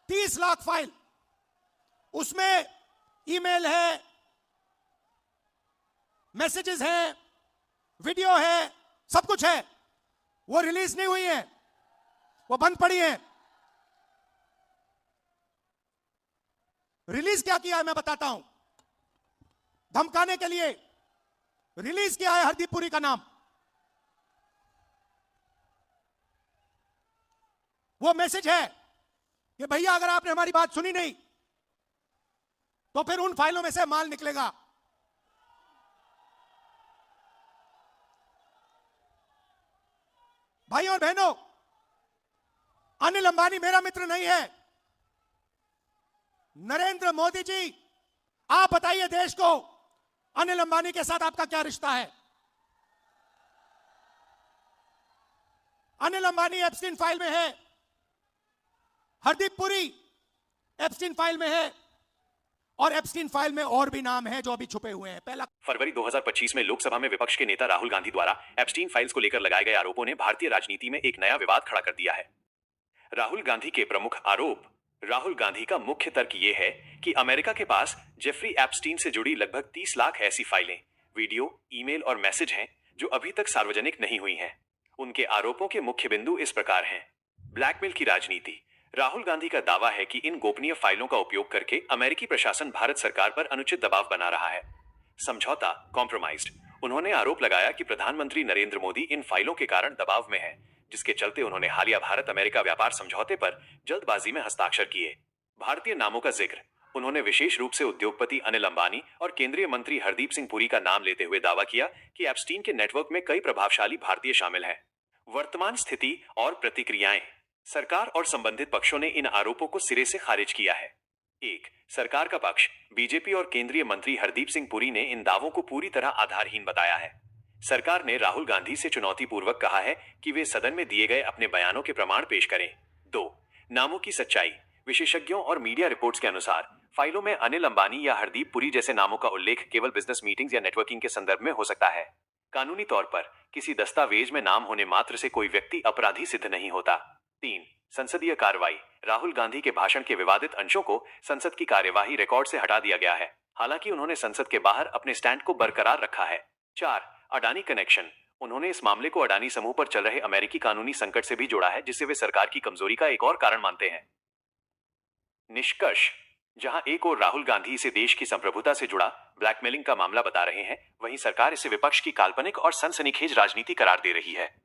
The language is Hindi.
30 लाख फाइल, उसमें ईमेल है, मैसेजेस हैं, वीडियो है, सब कुछ है। वो रिलीज नहीं हुई है, वो बंद पड़ी है। रिलीज क्या किया है मैं बताता हूं। धमकाने के लिए रिलीज किया है हरदीप पुरी का नाम। वो मैसेज है कि भैया अगर आपने हमारी बात सुनी नहीं तो फिर उन फाइलों में से माल निकलेगा। भाइयों और बहनों, अनिल अंबानी मेरा मित्र नहीं है। नरेंद्र मोदी जी, आप बताइए देश को, अनिल अंबानी के साथ आपका क्या रिश्ता है? अनिल अंबानी एप्स्टीन फाइल में है, हरदीप पुरी एप्स्टीन फाइल में है, और एप्स्टीन फाइल में और भी नाम है जो अभी छुपे हुए हैं। पहला फरवरी 2025 में लोकसभा में विपक्ष के नेता राहुल गांधी द्वारा एप्स्टीन फाइल्स को लेकर लगाए गए आरोपों ने भारतीय राजनीति में एक नया विवाद खड़ा कर दिया है। राहुल गांधी के प्रमुख आरोप, राहुल गांधी का मुख्य तर्क यह है कि अमेरिका के पास जेफरी एप्स्टीन से जुड़ी लगभग 30 लाख ऐसी फाइलें, वीडियो, ईमेल और मैसेज हैं जो अभी तक सार्वजनिक नहीं हुई हैं। उनके आरोपों के मुख्य बिंदु इस प्रकार हैं। ब्लैकमेल की राजनीति। राहुल गांधी का दावा है कि इन गोपनीय फाइलों का उपयोग करके अमेरिकी प्रशासन भारत सरकार पर अनुचित दबाव बना रहा है। समझौता, कॉम्प्रोमाइज्ड। उन्होंने आरोप लगाया कि प्रधानमंत्री नरेंद्र मोदी इन फाइलों के कारण दबाव में है, जिसके चलते उन्होंने हालिया भारत अमेरिका व्यापार समझौते पर जल्दबाजी में हस्ताक्षर किए। भारतीय नामों का जिक्र। उन्होंने विशेष रूप से उद्योगपति अनिल अंबानी और केंद्रीय मंत्री हरदीप सिंह पुरी का नाम लेते हुए दावा किया कि एप्स्टीन के नेटवर्क में कई प्रभावशाली भारतीय शामिल हैं। वर्तमान स्थिति और प्रतिक्रियाएं। सरकार और संबंधित पक्षों ने इन आरोपों को सिरे से खारिज किया है। 1. सरकार का पक्ष। बीजेपी और केंद्रीय मंत्री हरदीप सिंह पुरी ने इन दावों को पूरी तरह आधारहीन बताया है। सरकार ने राहुल गांधी से चुनौतीपूर्वक कहा है कि वे सदन में दिए गए अपने बयानों के प्रमाण पेश करें। 2. नामों की सच्चाई। विशेषज्ञों और मीडिया रिपोर्ट्स के अनुसार फाइलों में अनिल अंबानी या हरदीप पुरी जैसे नामों का उल्लेख केवल बिजनेस मीटिंग्स या नेटवर्किंग के संदर्भ में हो सकता है। कानूनी तौर पर किसी दस्तावेज में नाम होने मात्र से कोई व्यक्ति अपराधी सिद्ध नहीं होता। 3. संसदीय कार्रवाई। राहुल गांधी के भाषण के विवादित अंशों को संसद की कार्यवाही रिकॉर्ड से हटा दिया गया है, हालांकि उन्होंने संसद के बाहर अपने स्टैंड को बरकरार रखा है। 4. अडानी कनेक्शन। उन्होंने इस मामले को अडानी समूह पर चल रहे अमेरिकी कानूनी संकट से भी जोड़ा है, जिससे वे सरकार की कमजोरी का एक और कारण मानते हैं। निष्कर्ष। जहां एक ओर राहुल गांधी इसे देश की संप्रभुता से जुड़ा ब्लैकमेलिंग का मामला बता रहे हैं, वहीं सरकार इसे विपक्ष की काल्पनिक और सनसनीखेज राजनीति करार दे रही है।